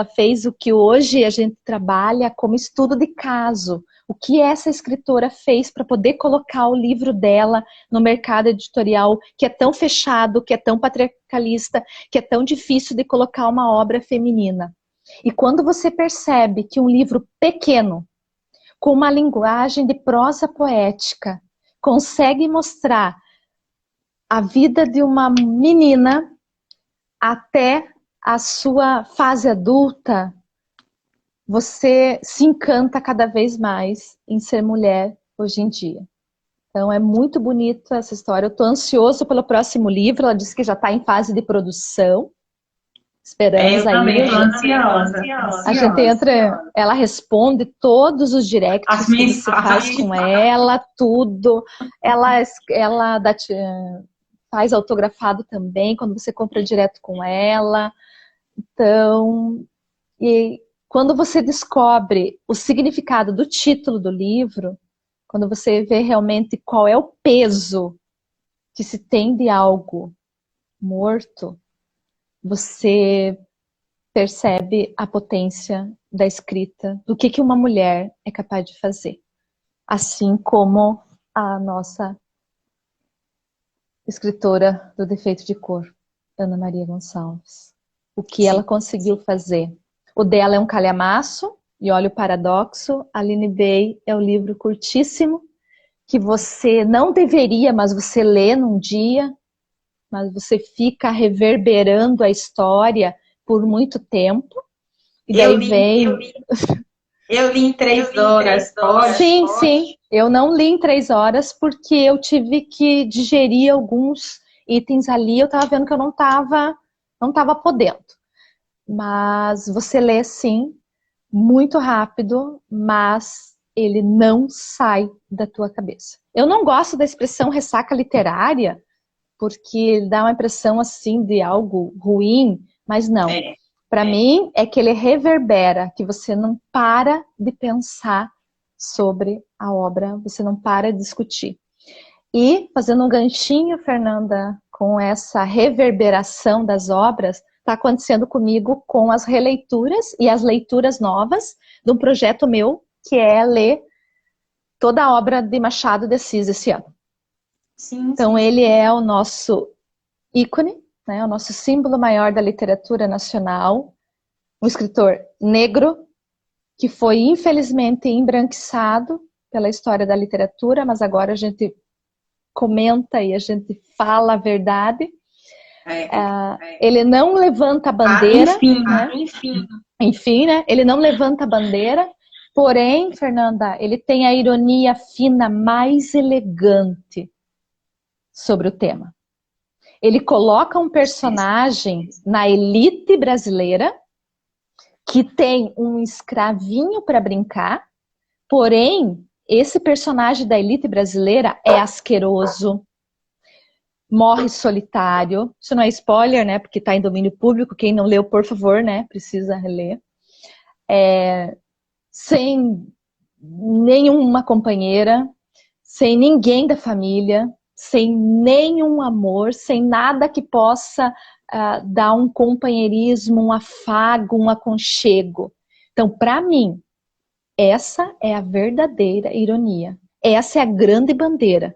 fez o que hoje a gente trabalha como estudo de caso. O que essa escritora fez para poder colocar o livro dela no mercado editorial, que é tão fechado, que é tão patriarcalista, que é tão difícil de colocar uma obra feminina. E quando você percebe que um livro pequeno, com uma linguagem de prosa poética, consegue mostrar a vida de uma menina até a sua fase adulta, você se encanta cada vez mais em ser mulher hoje em dia. Então é muito bonita essa história. Eu estou ansioso pelo próximo livro. Ela disse que já está em fase de produção. Esperamos eu também estou aí. ansiosa. A gente entra, ela responde todos os directs que você faz com ela, tudo. Ela faz autografado também, quando você compra direto com ela. Então, e quando você descobre o significado do título do livro, quando você vê realmente qual é o peso que se tem de algo morto, você percebe a potência da escrita, do que uma mulher é capaz de fazer. Assim como a nossa escritora do Defeito de Cor, Ana Maria Gonçalves. O que ela conseguiu fazer. O dela é um calhamaço, e olha o paradoxo, Aline Bey é um livro curtíssimo, que você não deveria, mas você lê num dia, mas você fica reverberando a história por muito tempo. E daí eu li em 3 horas. Sim. Eu não li em 3 horas porque eu tive que digerir alguns itens ali. Eu estava vendo que eu não estava podendo. Mas você lê, sim, muito rápido, mas ele não sai da tua cabeça. Eu não gosto da expressão ressaca literária, porque dá uma impressão assim de algo ruim, mas não. Para mim, é que ele reverbera, que você não para de pensar sobre a obra, você não para de discutir. E, fazendo um ganchinho, Fernanda, com essa reverberação das obras, está acontecendo comigo com as releituras e as leituras novas de um projeto meu, que é ler toda a obra de Machado de Assis esse ano. Então, ele é o nosso ícone, né, o nosso símbolo maior da literatura nacional, um escritor negro, que foi infelizmente embranquiçado pela história da literatura, mas agora a gente comenta e a gente fala a verdade. Ele não levanta a bandeira. Enfim, né? Ele não levanta a bandeira, porém, Fernanda, ele tem a ironia fina mais elegante sobre o tema. Ele coloca um personagem na elite brasileira que tem um escravinho para brincar, porém, esse personagem da elite brasileira é asqueroso, morre solitário. Isso não é spoiler, né? Porque está em domínio público. Quem não leu, por favor, né? Precisa reler. Sem nenhuma companheira, sem ninguém da família, sem nenhum amor, sem nada que possa dar um companheirismo, um afago, um aconchego. Então, para mim, essa é a verdadeira ironia. Essa é a grande bandeira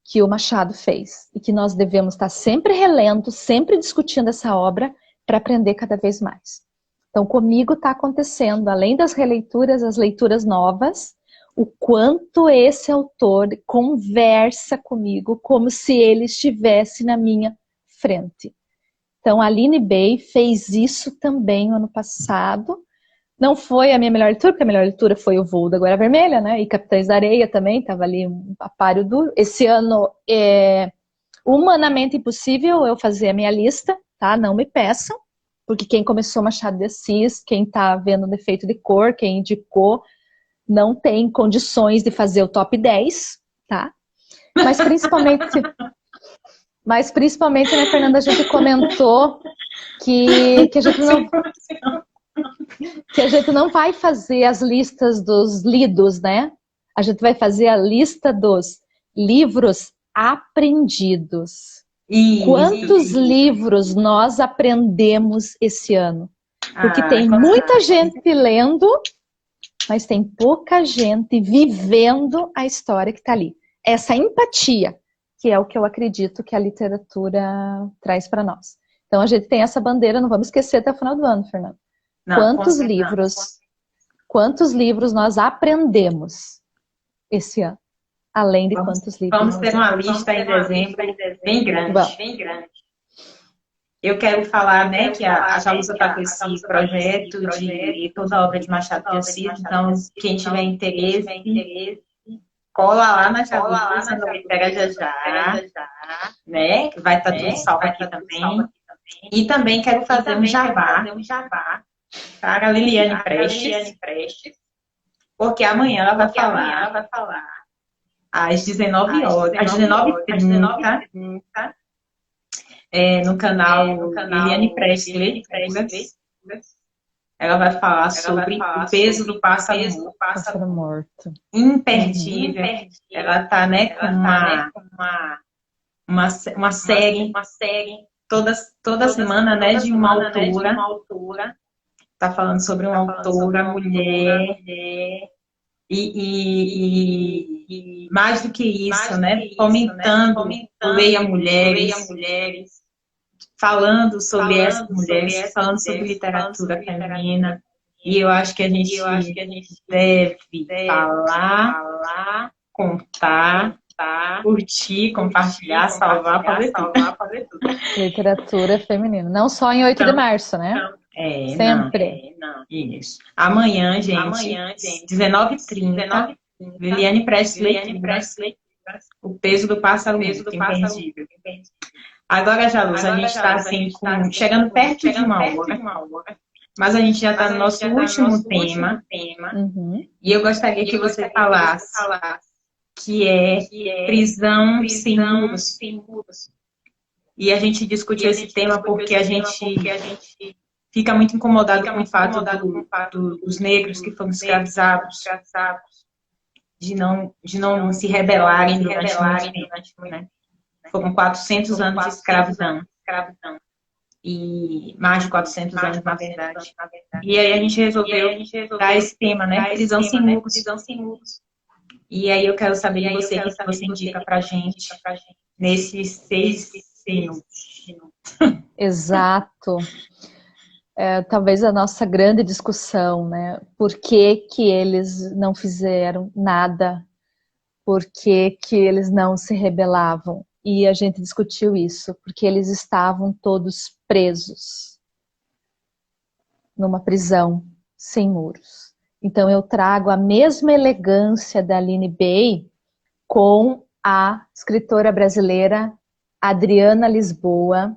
que o Machado fez e que nós devemos estar sempre relendo, sempre discutindo essa obra para aprender cada vez mais. Então, comigo está acontecendo, além das releituras, as leituras novas, o quanto esse autor conversa comigo como se ele estivesse na minha frente. Então, a Aline Bay fez isso também no ano passado. Não foi a minha melhor leitura, porque a melhor leitura foi O Voo da Goiaba Vermelha, né? E Capitães da Areia também, estava ali um páreo duro. Esse ano é humanamente impossível eu fazer a minha lista, tá? Não me peçam, porque quem começou Machado de Assis, quem está vendo Defeito de Cor, quem indicou, não tem condições de fazer o top 10, tá? Mas principalmente, né, Fernanda, a gente comentou que a gente não vai fazer as listas dos lidos, né? A gente vai fazer a lista dos livros aprendidos. Quantos livros nós aprendemos esse ano? Porque tem muita gente lendo, mas tem pouca gente vivendo a história que está ali. Essa empatia, que é o que eu acredito que a literatura traz para nós. Então a gente tem essa bandeira, não vamos esquecer até o final do ano, Fernando. Quantos livros nós aprendemos esse ano? Além de quantos livros. Vamos ter uma lista em dezembro bem grande. Eu quero falar, né, que a Jalusa está com esse projeto de toda a obra de Machado de Assis, então quem tiver interesse, cola lá na Jalusa, não me pega já, né, que vai estar tudo salvo aqui também. E também quero fazer um jabá para a Liliane Prestes, porque amanhã ela vai falar às 19 horas, às 19h30, no canal Liliane Prestes Leituras. Ela vai falar sobre o peso do pássaro morto. Imperdível. Ela está, né, com uma série toda semana, né, de uma autora. Está falando sobre uma autora, mulher, e mais do que isso, né, fomentando o Leia Mulheres, falando sobre essas mulheres, falando sobre literatura feminina. E eu acho que a gente deve falar, contar, curtir, compartilhar, salvar, fazer tudo. Literatura feminina. Não só em 8 de março, né? Sempre. Não. Isso. Amanhã, gente, 19h30, Liliane Prestes Leituras, O Peso do Pássaro Morto, Imperdível. Agora, Jalusa, a gente está assim, chegando perto de uma hora, mas a gente já está no nosso último tema. E eu gostaria que você falasse que é prisão sem muros. E a gente discutiu esse tema porque a gente fica muito incomodado com o fato dos negros que foram escravizados de não se rebelarem durante muito tempo, né? Foram 400 anos de escravidão. E mais de 400 anos, na verdade. E aí a gente resolveu dar esse tema, né? Prisão sem muros. E aí eu quero saber de você o que você indica pra gente nesses 6 minutos. Exato. Talvez a nossa grande discussão, né? Por que que eles não fizeram nada? Por que que eles não se rebelavam? E a gente discutiu isso, porque eles estavam todos presos numa prisão sem muros. Então eu trago a mesma elegância da Aline Bay com a escritora brasileira Adriana Lisboa,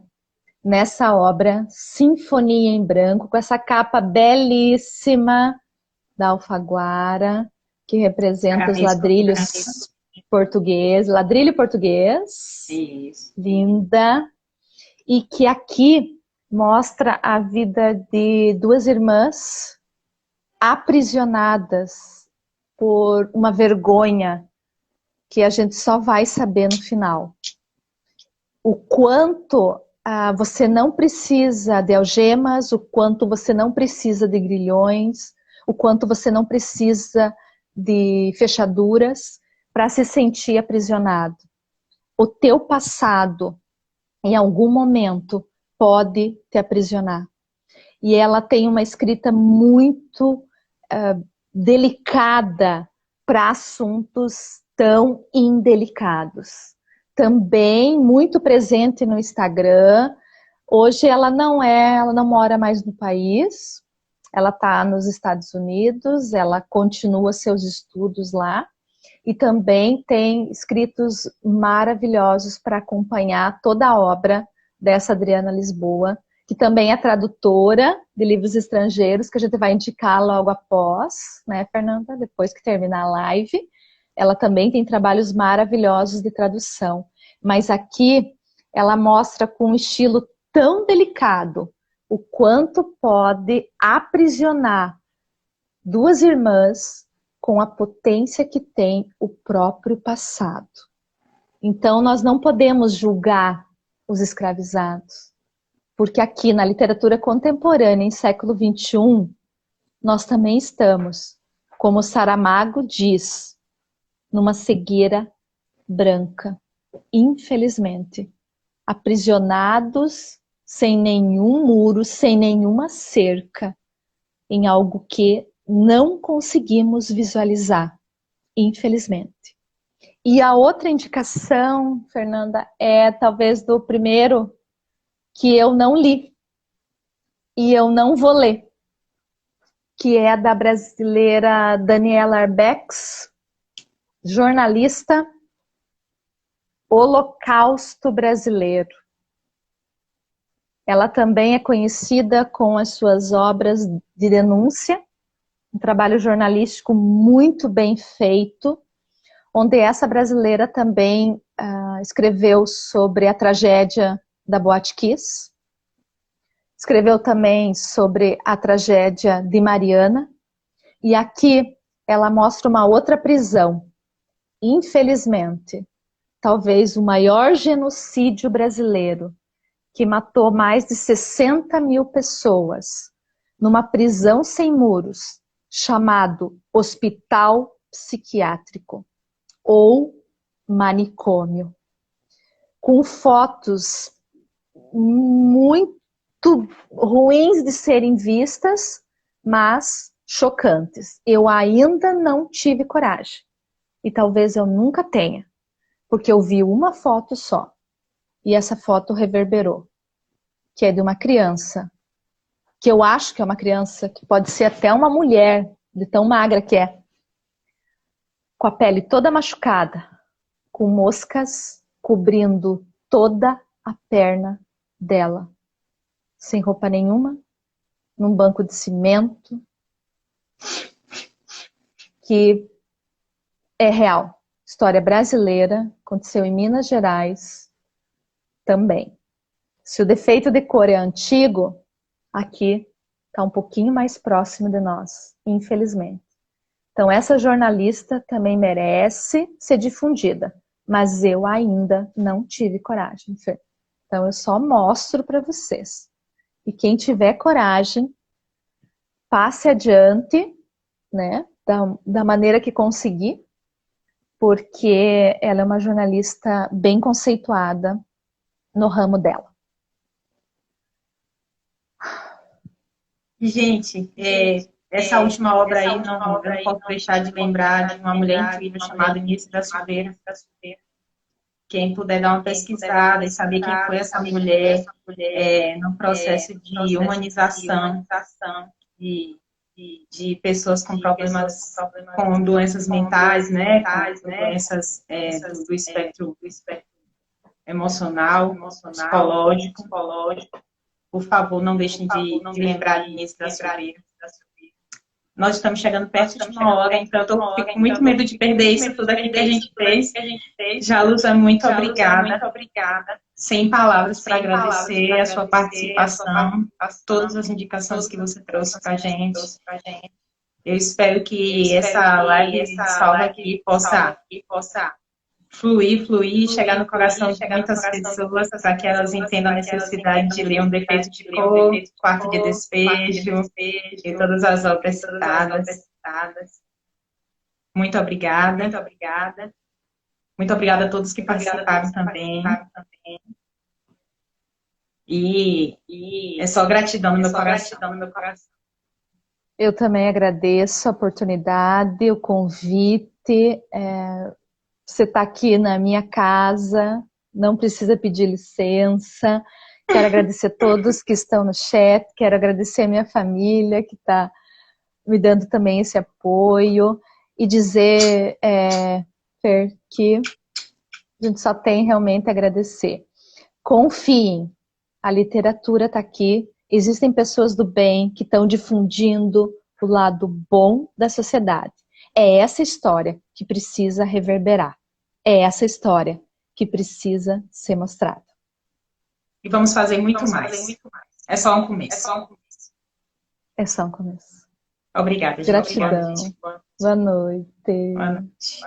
nessa obra Sinfonia em Branco, com essa capa belíssima da Alfaguara, que representa os ladrilhos portugueses, ladrilho português, Isso. Linda, e que aqui mostra a vida de duas irmãs aprisionadas por uma vergonha que a gente só vai saber no final. O quanto você não precisa de algemas, o quanto você não precisa de grilhões, o quanto você não precisa de fechaduras para se sentir aprisionado. O teu passado, em algum momento, pode te aprisionar. E ela tem uma escrita muito delicada para assuntos tão indelicados. Também muito presente no Instagram. Hoje ela não mora mais no país, ela está nos Estados Unidos, ela continua seus estudos lá e também tem escritos maravilhosos para acompanhar toda a obra dessa Adriana Lisboa, que também é tradutora de livros estrangeiros, que a gente vai indicar logo após, né, Fernanda? Depois que terminar a live. Ela também tem trabalhos maravilhosos de tradução. Mas aqui ela mostra com um estilo tão delicado o quanto pode aprisionar duas irmãs com a potência que tem o próprio passado. Então nós não podemos julgar os escravizados. Porque aqui na literatura contemporânea, em século XXI, nós também estamos, como Saramago diz, numa cegueira branca, infelizmente, aprisionados sem nenhum muro, sem nenhuma cerca, em algo que não conseguimos visualizar, infelizmente. E a outra indicação, Fernanda, é talvez do primeiro que eu não li e eu não vou ler, que é da brasileira Daniela Arbex, jornalista, Holocausto Brasileiro. Ela também é conhecida com as suas obras de denúncia, um trabalho jornalístico muito bem feito, onde essa brasileira também escreveu sobre a tragédia da Boate Kiss, escreveu também sobre a tragédia de Mariana, e aqui ela mostra uma outra prisão. Infelizmente, talvez o maior genocídio brasileiro, que matou mais de 60 mil pessoas, numa prisão sem muros, chamado Hospital Psiquiátrico, ou manicômio, com fotos muito ruins de serem vistas, mas chocantes. Eu ainda não tive coragem. E talvez eu nunca tenha, porque eu vi uma foto só. E essa foto reverberou, que é de uma criança, que eu acho que é uma criança, que pode ser até uma mulher, de tão magra que é, com a pele toda machucada, com moscas cobrindo toda a perna dela, sem roupa nenhuma, num banco de cimento, que é real. História brasileira, aconteceu em Minas Gerais também. Se o defeito de cor é antigo, aqui está um pouquinho mais próximo de nós, infelizmente. Então essa jornalista também merece ser difundida, mas eu ainda não tive coragem, Fer. Então eu só mostro para vocês. E quem tiver coragem, passe adiante, né, da maneira que conseguir, porque ela é uma jornalista bem conceituada no ramo dela. Gente, essa última obra aí, eu não posso deixar de lembrar de uma mulher incrível chamada Eunice da Silveira. Quem puder dar uma pesquisada e saber quem foi essa mulher no processo de humanização de pessoas com problemas, com doenças mentais, né, com doenças do espectro emocional, psicológico. Por favor, não deixem de lembrar disso da sua vida. Nós estamos chegando perto de uma hora, então eu fico com muito medo de perder isso tudo aqui que a gente fez. Já, Lusa, muito obrigada. Sem palavras para agradecer a sua participação, todas as indicações que você trouxe para a gente. Eu espero que essa live de salva aqui possa fluir, chegar no coração de muitas pessoas, para que elas entendam a necessidade de ler Um Defeito de Cor, Quarto de Despejo e todas as obras citadas. Muito obrigada. Muito obrigada a todos que participaram também. E é só gratidão no meu coração. Eu também agradeço a oportunidade, o convite. Você está aqui na minha casa, não precisa pedir licença. Quero agradecer a todos que estão no chat, quero agradecer a minha família que está me dando também esse apoio e dizer, Fer, que a gente só tem realmente a agradecer. Confiem, a literatura está aqui, existem pessoas do bem que estão difundindo o lado bom da sociedade. É essa história que precisa reverberar. É essa história que precisa ser mostrada. E vamos fazer muito mais. É só um começo. É só um começo. Obrigada, gente. Gratidão. Boa noite. Boa noite.